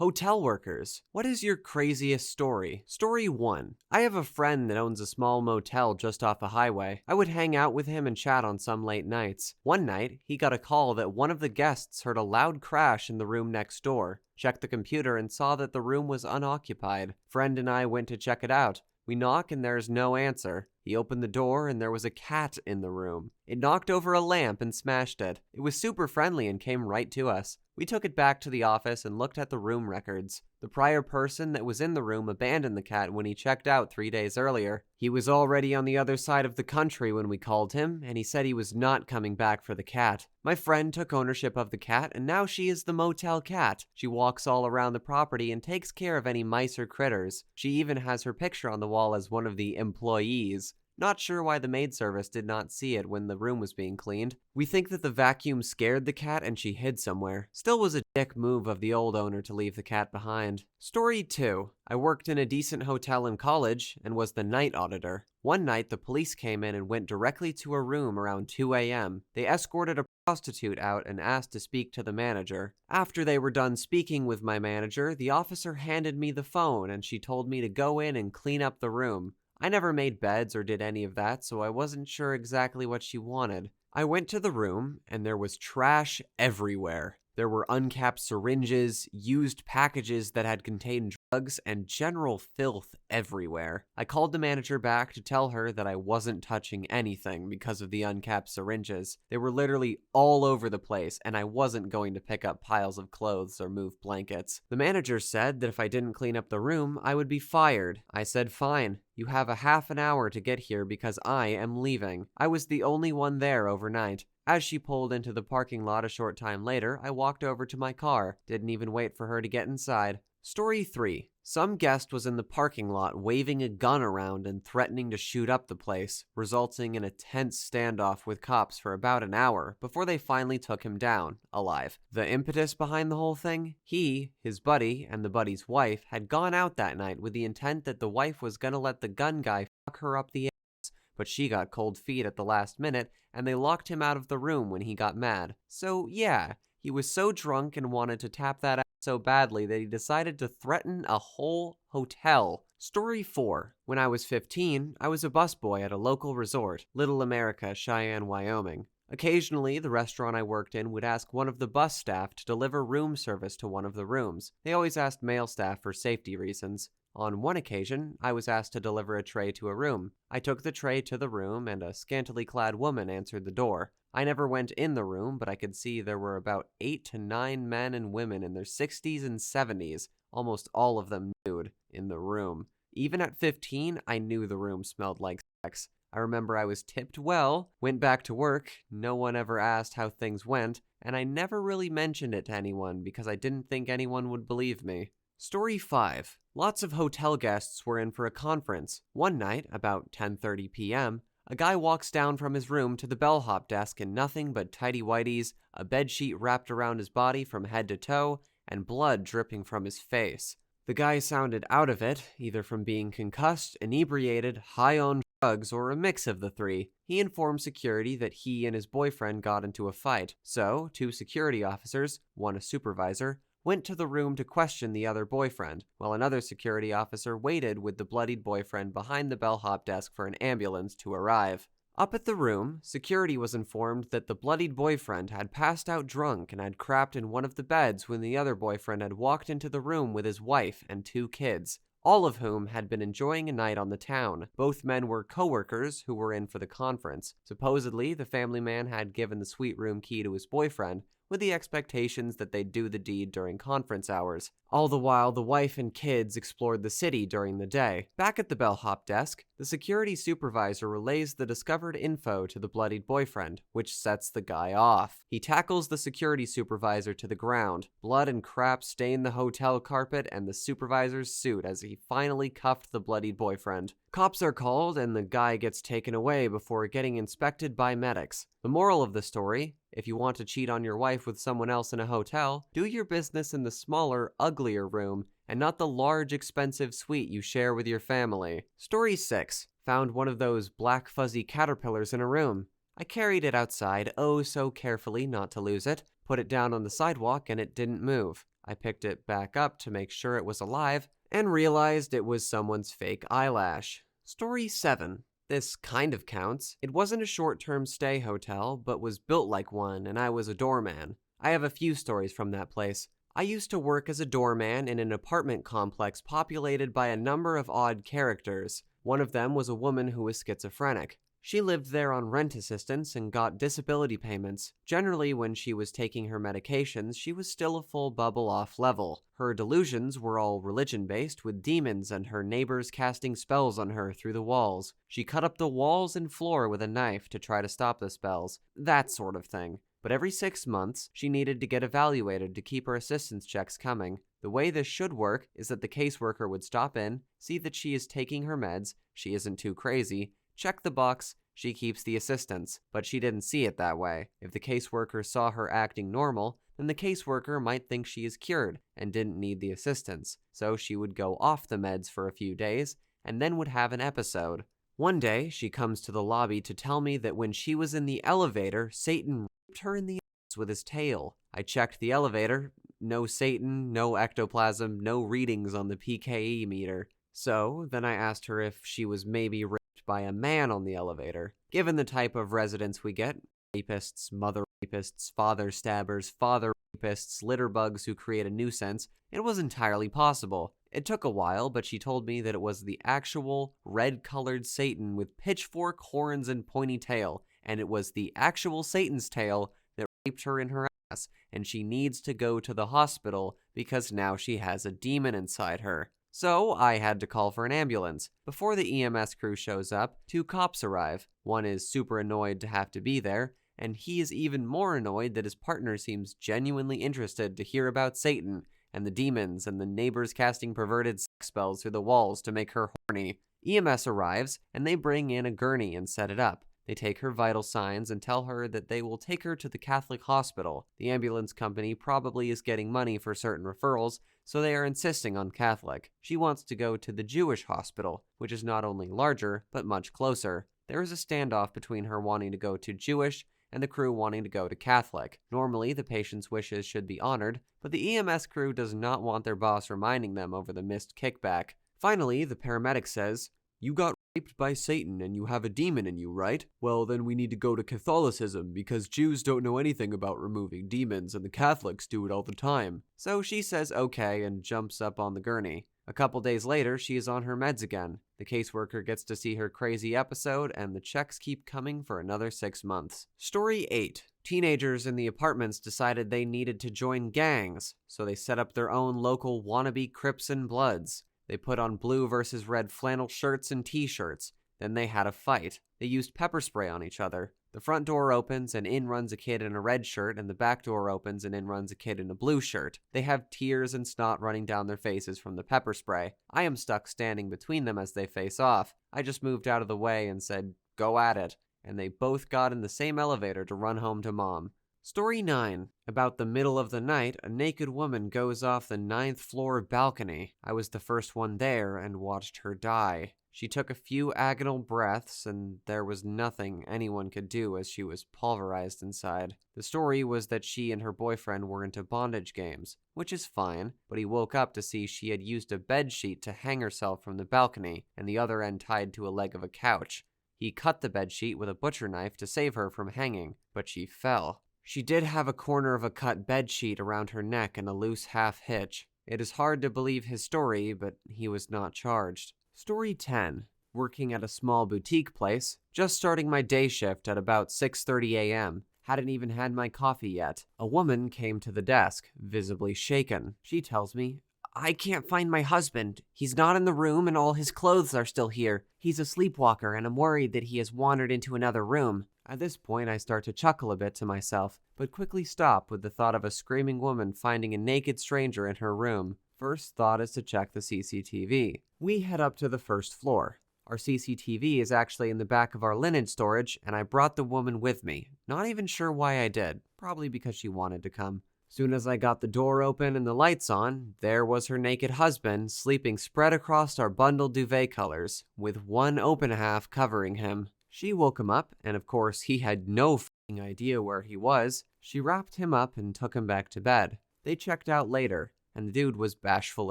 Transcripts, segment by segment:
Hotel workers, what is your craziest story? Story 1. I have a friend that owns a small motel just off a highway. I would hang out with him and chat on some late nights. One night, he got a call that one of the guests heard a loud crash in the room next door. Checked the computer and saw that the room was unoccupied. Friend and I went to check it out. We knock and there's no answer. He opened the door and there was a cat in the room. It knocked over a lamp and smashed it. It was super friendly and came right to us. We took it back to the office and looked at the room records. The prior person that was in the room abandoned the cat when he checked out 3 days earlier. He was already on the other side of the country when we called him, and he said he was not coming back for the cat. My friend took ownership of the cat, and now she is the motel cat. She walks all around the property and takes care of any mice or critters. She even has her picture on the wall as one of the employees. Not sure why the maid service did not see it when the room was being cleaned. We think that the vacuum scared the cat and she hid somewhere. Still was a dick move of the old owner to leave the cat behind. Story 2. I worked in a decent hotel in college and was the night auditor. One night, the police came in and went directly to a room around 2 a.m. They escorted a prostitute out and asked to speak to the manager. After they were done speaking with my manager, the officer handed me the phone and she told me to go in and clean up the room. I never made beds or did any of that, so I wasn't sure exactly what she wanted. I went to the room, and there was trash everywhere. There were uncapped syringes, used packages that had contained drugs, and general filth everywhere. I called the manager back to tell her that I wasn't touching anything because of the uncapped syringes. They were literally all over the place, and I wasn't going to pick up piles of clothes or move blankets. The manager said that if I didn't clean up the room, I would be fired. I said, fine. You have a half an hour to get here because I am leaving. I was the only one there overnight. As she pulled into the parking lot a short time later, I walked over to my car. Didn't even wait for her to get inside. Story 3. Some guest was in the parking lot waving a gun around and threatening to shoot up the place, resulting in a tense standoff with cops for about an hour before they finally took him down, alive. The impetus behind the whole thing? He, his buddy, and the buddy's wife had gone out that night with the intent that the wife was gonna let the gun guy fuck her up the ass, but she got cold feet at the last minute, and they locked him out of the room when he got mad. So yeah, he was so drunk and wanted to tap that ass so badly that he decided to threaten a whole hotel. Story 4. When I was 15, I was a busboy at a local resort, Little America, Cheyenne, Wyoming. Occasionally, the restaurant I worked in would ask one of the bus staff to deliver room service to one of the rooms. They always asked male staff for safety reasons. On one occasion, I was asked to deliver a tray to a room. I took the tray to the room, and a scantily clad woman answered the door. I never went in the room, but I could see there were about 8 to 9 men and women in their 60s and 70s, almost all of them nude, in the room. Even at 15, I knew the room smelled like sex. I remember I was tipped well, went back to work, no one ever asked how things went, and I never really mentioned it to anyone because I didn't think anyone would believe me. Story 5. Lots of hotel guests were in for a conference. One night, about 10:30 p.m., a guy walks down from his room to the bellhop desk in nothing but tighty-whities, a bedsheet wrapped around his body from head to toe, and blood dripping from his face. The guy sounded out of it, either from being concussed, inebriated, high on drugs, or a mix of the three. He informed security that he and his boyfriend got into a fight. So, 2 security officers, one a supervisor, went to the room to question the other boyfriend, while another security officer waited with the bloodied boyfriend behind the bellhop desk for an ambulance to arrive. Up at the room, security was informed that the bloodied boyfriend had passed out drunk and had crapped in one of the beds when the other boyfriend had walked into the room with his wife and 2 kids, all of whom had been enjoying a night on the town. Both men were co-workers who were in for the conference. Supposedly, the family man had given the suite room key to his boyfriend, with the expectations that they'd do the deed during conference hours. All the while, the wife and kids explored the city during the day. Back at the bellhop desk, the security supervisor relays the discovered info to the bloodied boyfriend, which sets the guy off. He tackles the security supervisor to the ground. Blood and crap stain the hotel carpet and the supervisor's suit as he finally cuffed the bloodied boyfriend. Cops are called and the guy gets taken away before getting inspected by medics. The moral of the story: if you want to cheat on your wife with someone else in a hotel, do your business in the smaller, uglier room and not the large, expensive suite you share with your family. Story 6. Found one of those black fuzzy caterpillars in a room. I carried it outside, oh so carefully not to lose it, put it down on the sidewalk, and it didn't move. I picked it back up to make sure it was alive and realized it was someone's fake eyelash. Story 7. This kind of counts. It wasn't a short-term stay hotel, but was built like one, and I was a doorman. I have a few stories from that place. I used to work as a doorman in an apartment complex populated by a number of odd characters. One of them was a woman who was schizophrenic. She lived there on rent assistance and got disability payments. Generally, when she was taking her medications, she was still a full bubble off level. Her delusions were all religion-based, with demons and her neighbors casting spells on her through the walls. She cut up the walls and floor with a knife to try to stop the spells. That sort of thing. But every 6 months, she needed to get evaluated to keep her assistance checks coming. The way this should work is that the caseworker would stop in, see that she is taking her meds, she isn't too crazy, check the box, she keeps the assistance. But she didn't see it that way. If the caseworker saw her acting normal, then the caseworker might think she is cured and didn't need the assistance. So she would go off the meds for a few days and then would have an episode. One day, she comes to the lobby to tell me that when she was in the elevator, Satan raped her in the ass with his tail. I checked the elevator. No Satan, no ectoplasm, no readings on the PKE meter. So, then I asked her if she was maybe raped by a man on the elevator. Given the type of residents we get, rapists, mother rapists, father stabbers, father rapists, litter bugs who create a nuisance, it was entirely possible. It took a while, but she told me that it was the actual red-colored Satan with pitchfork horns and pointy tail, and it was the actual Satan's tail that raped her in her ass, and she needs to go to the hospital because now she has a demon inside her. So I had to call for an ambulance. Before the EMS crew shows up, 2 cops arrive. One is super annoyed to have to be there, and he is even more annoyed that his partner seems genuinely interested to hear about Satan and the demons and the neighbors casting perverted sex spells through the walls to make her horny. EMS arrives, and they bring in a gurney and set it up. They take her vital signs and tell her that they will take her to the Catholic hospital. The ambulance company probably is getting money for certain referrals, so they are insisting on Catholic. She wants to go to the Jewish hospital, which is not only larger, but much closer. There is a standoff between her wanting to go to Jewish and the crew wanting to go to Catholic. Normally, the patient's wishes should be honored, but the EMS crew does not want their boss reminding them over the missed kickback. Finally, the paramedic says, "You got raped by Satan and you have a demon in you, right? Well, then we need to go to Catholicism because Jews don't know anything about removing demons and the Catholics do it all the time." So she says okay and jumps up on the gurney. A couple days later, she is on her meds again. The caseworker gets to see her crazy episode, and the checks keep coming for another 6 months. Story 8. Teenagers in the apartments decided they needed to join gangs, so they set up their own local wannabe Crips and Bloods. They put on blue versus red flannel shirts and t-shirts. Then they had a fight. They used pepper spray on each other. The front door opens and in runs a kid in a red shirt, and the back door opens and in runs a kid in a blue shirt. They have tears and snot running down their faces from the pepper spray. I am stuck standing between them as they face off. I just moved out of the way and said, "Go at it." And they both got in the same elevator to run home to mom. Story 9. About the middle of the night, a naked woman goes off the 9th floor balcony. I was the first one there and watched her die. She took a few agonal breaths, and there was nothing anyone could do as she was pulverized inside. The story was that she and her boyfriend were into bondage games, which is fine, but he woke up to see she had used a bed sheet to hang herself from the balcony, and the other end tied to a leg of a couch. He cut the bed sheet with a butcher knife to save her from hanging, but she fell. She did have a corner of a cut bed sheet around her neck and a loose half hitch. It is hard to believe his story, but he was not charged. Story 10. Working at a small boutique place, just starting my day shift at about 6:30 a.m. Hadn't even had my coffee yet. A woman came to the desk, visibly shaken. She tells me, "I can't find my husband. He's not in the room and all his clothes are still here. He's a sleepwalker and I'm worried that he has wandered into another room." At this point, I start to chuckle a bit to myself, but quickly stop with the thought of a screaming woman finding a naked stranger in her room. First thought is to check the CCTV. We head up to the first floor. Our CCTV is actually in the back of our linen storage, and I brought the woman with me. Not even sure why I did. Probably because she wanted to come. Soon as I got the door open and the lights on, there was her naked husband, sleeping spread across our bundled duvet colors, with one open half covering him. She woke him up, and of course he had no f***ing idea where he was. She wrapped him up and took him back to bed. They checked out later. and the dude was bashful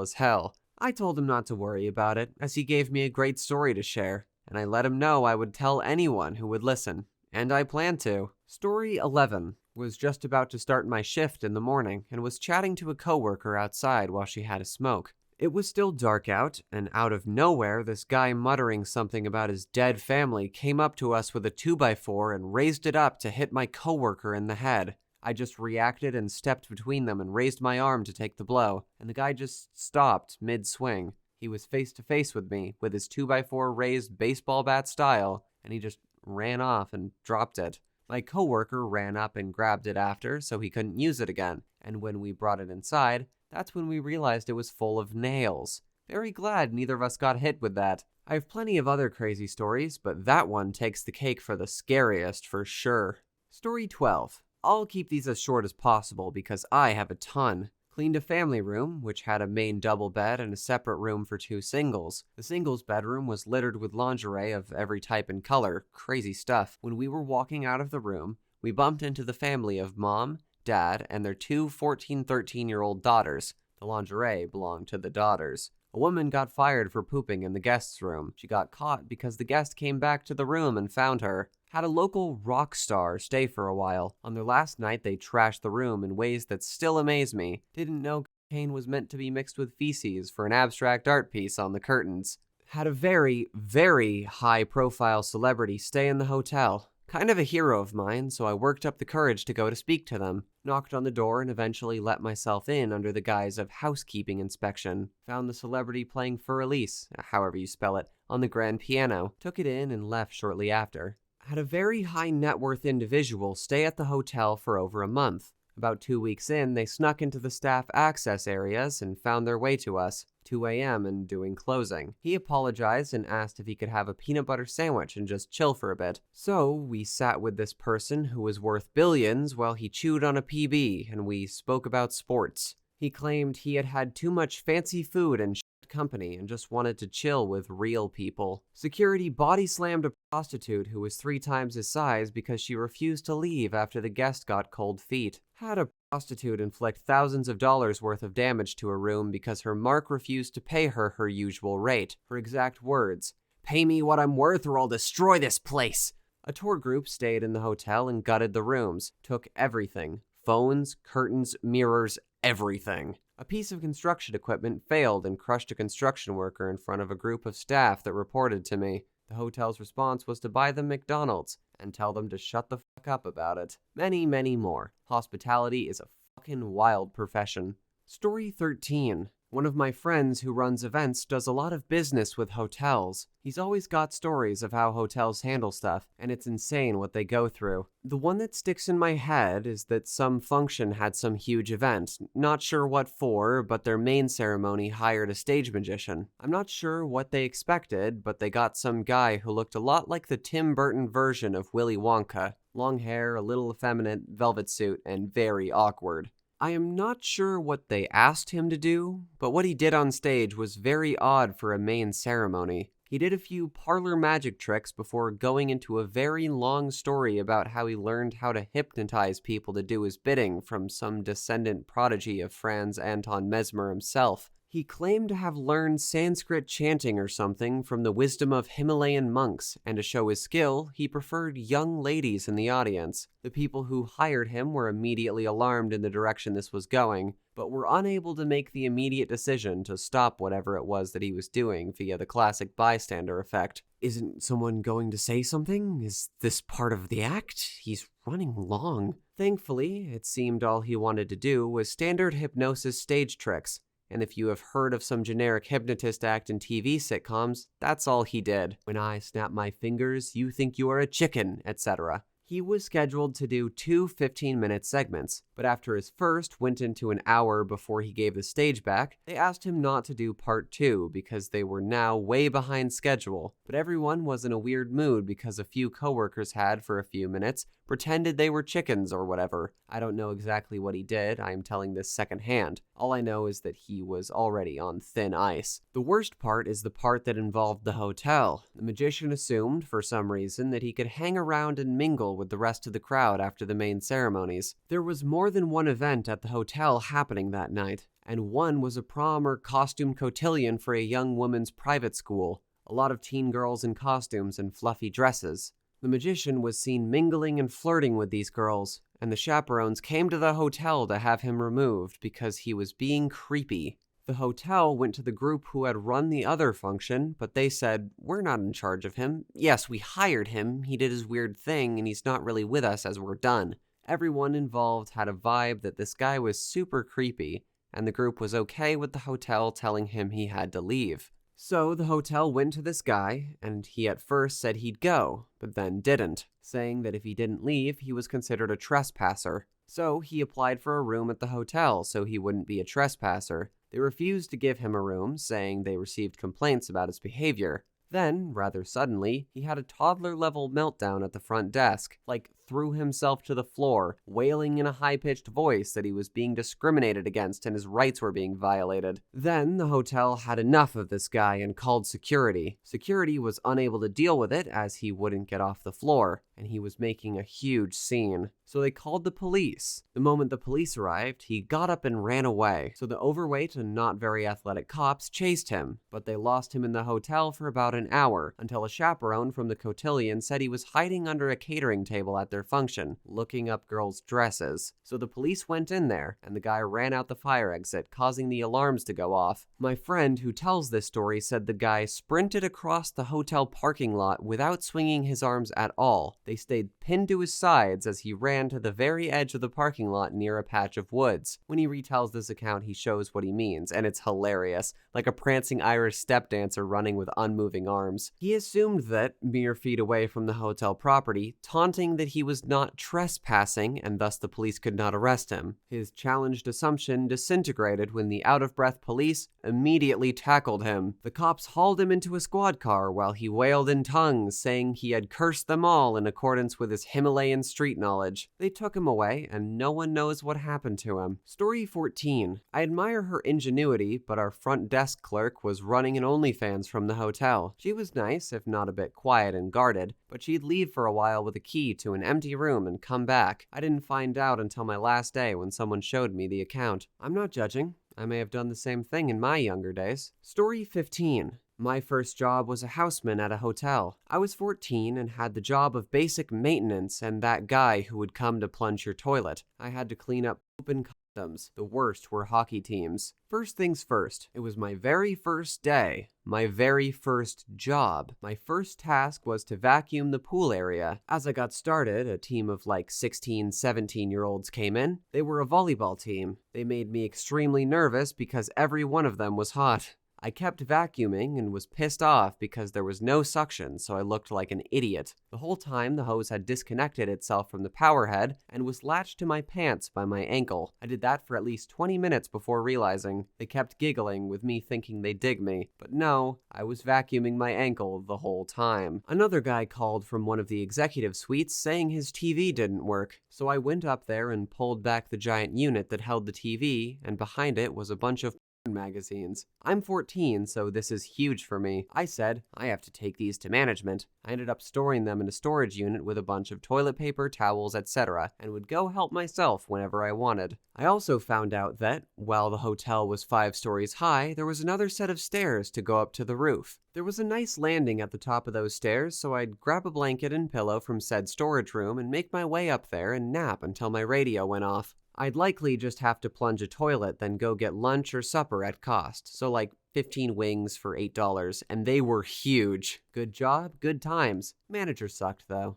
as hell. I told him not to worry about it, as he gave me a great story to share, and I let him know I would tell anyone who would listen. And I plan to. Story 11. Was just about to start my shift in the morning and was chatting to a coworker outside while she had a smoke. It was still dark out, and out of nowhere, this guy muttering something about his dead family came up to us with a 2x4 and raised it up to hit my coworker in the head. I just reacted and stepped between them and raised my arm to take the blow, and the guy just stopped mid-swing. He was face to face with me, with his 2x4 raised baseball bat style, and he just ran off and dropped it. My coworker ran up and grabbed it after, so he couldn't use it again, and when we brought it inside, that's when we realized it was full of nails. Very glad neither of us got hit with that. I have plenty of other crazy stories, but that one takes the cake for the scariest for sure. Story 12. I'll keep these as short as possible because I have a ton. Cleaned a family room, which had a main double bed and a separate room for 2 singles. The singles bedroom was littered with lingerie of every type and color. Crazy stuff. When we were walking out of the room, we bumped into the family of Mom, Dad, and their 2 13-year-old daughters. The lingerie belonged to the daughters. A woman got fired for pooping in the guest's room. She got caught because the guest came back to the room and found her. Had a local rock star stay for a while. On their last night, they trashed the room in ways that still amaze me. Didn't know cocaine was meant to be mixed with feces for an abstract art piece on the curtains. Had a very, very high-profile celebrity stay in the hotel. Kind of a hero of mine, so I worked up the courage to go to speak to them. Knocked on the door and eventually let myself in under the guise of housekeeping inspection. Found the celebrity playing Für Elise, however you spell it, on the grand piano. Took it in and left shortly after. Had a very high net worth individual stay at the hotel for over a month. About 2 weeks in, they snuck into the staff access areas and found their way to us. 2 a.m. and doing closing. He apologized and asked if he could have a peanut butter sandwich and just chill for a bit. So we sat with this person who was worth billions while he chewed on a PB, and we spoke about sports. He claimed he had had too much fancy food and company and just wanted to chill with real people. Security body slammed a prostitute who was 3 times his size because she refused to leave after the guest got cold feet. Had a prostitute inflict thousands of dollars worth of damage to a room because her mark refused to pay her usual rate. Her exact words, "Pay me what I'm worth or I'll destroy this place." A tour group stayed in the hotel and gutted the rooms, took everything. Phones, curtains, mirrors, everything. A piece of construction equipment failed and crushed a construction worker in front of a group of staff that reported to me. The hotel's response was to buy them McDonald's and tell them to shut the fuck up about it. Many, many more. Hospitality is a fucking wild profession. Story 13. One of my friends who runs events does a lot of business with hotels. He's always got stories of how hotels handle stuff, and it's insane what they go through. The one that sticks in my head is that some function had some huge event. Not sure what for, but their main ceremony hired a stage magician. I'm not sure what they expected, but they got some guy who looked a lot like the Tim Burton version of Willy Wonka. Long hair, a little effeminate, velvet suit, and very awkward. I am not sure what they asked him to do, but what he did on stage was very odd for a main ceremony. He did a few parlor magic tricks before going into a very long story about how he learned how to hypnotize people to do his bidding from some descendant prodigy of Franz Anton Mesmer himself. He claimed to have learned Sanskrit chanting or something from the wisdom of Himalayan monks, and to show his skill, he preferred young ladies in the audience. The people who hired him were immediately alarmed in the direction this was going, but were unable to make the immediate decision to stop whatever it was that he was doing via the classic bystander effect. Isn't someone going to say something? Is this part of the act? He's running long. Thankfully, it seemed all he wanted to do was standard hypnosis stage tricks. And if you have heard of some generic hypnotist act in TV sitcoms, that's all he did. When I snap my fingers, you think you are a chicken, etc. He was scheduled to do 2 15-minute segments, but after his first went into an hour before he gave the stage back, they asked him not to do part 2 because they were now way behind schedule. But everyone was in a weird mood because a few coworkers had, for a few minutes, pretended they were chickens or whatever. I don't know exactly what he did, I am telling this secondhand. All I know is that he was already on thin ice. The worst part is the part that involved the hotel. The magician assumed, for some reason, that he could hang around and mingle with the rest of the crowd after the main ceremonies. There was more than one event at the hotel happening that night, and one was a prom or costume cotillion for a young woman's private school. A lot of teen girls in costumes and fluffy dresses. The magician was seen mingling and flirting with these girls, and the chaperones came to the hotel to have him removed because he was being creepy. The hotel went to the group who had run the other function, but they said, "We're not in charge of him. Yes, we hired him. He did his weird thing, and he's not really with us as we're done." Everyone involved had a vibe that this guy was super creepy, and the group was okay with the hotel telling him he had to leave. So the hotel went to this guy, and he at first said he'd go, but then didn't, saying that if he didn't leave, he was considered a trespasser. So he applied for a room at the hotel so he wouldn't be a trespasser. They refused to give him a room, saying they received complaints about his behavior. Then, rather suddenly, he had a toddler-level meltdown at the front desk, threw himself to the floor, wailing in a high-pitched voice that he was being discriminated against and his rights were being violated. Then the hotel had enough of this guy and called security. Security was unable to deal with it as he wouldn't get off the floor, and he was making a huge scene. So they called the police. The moment the police arrived, he got up and ran away. So the overweight and not very athletic cops chased him, but they lost him in the hotel for about an hour, until a chaperone from the cotillion said he was hiding under a catering table at their function, looking up girls' dresses. So the police went in there, and the guy ran out the fire exit, causing the alarms to go off. My friend who tells this story said the guy sprinted across the hotel parking lot without swinging his arms at all. They stayed pinned to his sides as he ran to the very edge of the parking lot near a patch of woods. When he retells this account, he shows what he means, and it's hilarious, like a prancing Irish step dancer running with unmoving arms. He assumed that, mere feet away from the hotel property, taunting that he was not trespassing, and thus the police could not arrest him. His challenged assumption disintegrated when the out-of-breath police immediately tackled him. The cops hauled him into a squad car while he wailed in tongues, saying he had cursed them all in accordance with his Himalayan street knowledge. They took him away, and no one knows what happened to him. Story 14. I admire her ingenuity, but our front desk clerk was running an OnlyFans from the hotel. She was nice, if not a bit quiet and guarded, but she'd leave for a while with a key to an empty room and come back. I didn't find out until my last day when someone showed me the account. I'm not judging. I may have done the same thing in my younger days. Story 15. My first job was a houseman at a hotel. I was 14 and had the job of basic maintenance and that guy who would come to plunge your toilet. I had to clean up open condoms. The worst were hockey teams. First things first, it was my very first day. My very first job. My first task was to vacuum the pool area. As I got started, a team of 16, 17-year-olds came in. They were a volleyball team. They made me extremely nervous because every one of them was hot. I kept vacuuming and was pissed off because there was no suction, so I looked like an idiot. The whole time, the hose had disconnected itself from the power head and was latched to my pants by my ankle. I did that for at least 20 minutes before realizing. They kept giggling with me thinking they'd dig me, but no, I was vacuuming my ankle the whole time. Another guy called from one of the executive suites saying his TV didn't work, so I went up there and pulled back the giant unit that held the TV, and behind it was a bunch of magazines. I'm 14, so this is huge for me. I said, I have to take these to management. I ended up storing them in a storage unit with a bunch of toilet paper, towels, etc., and would go help myself whenever I wanted. I also found out that, while the hotel was 5 stories high, there was another set of stairs to go up to the roof. There was a nice landing at the top of those stairs, so I'd grab a blanket and pillow from said storage room and make my way up there and nap until my radio went off. I'd likely just have to plunge a toilet, then go get lunch or supper at cost, so 15 wings for $8, and they were huge. Good job, good times. Manager sucked, though.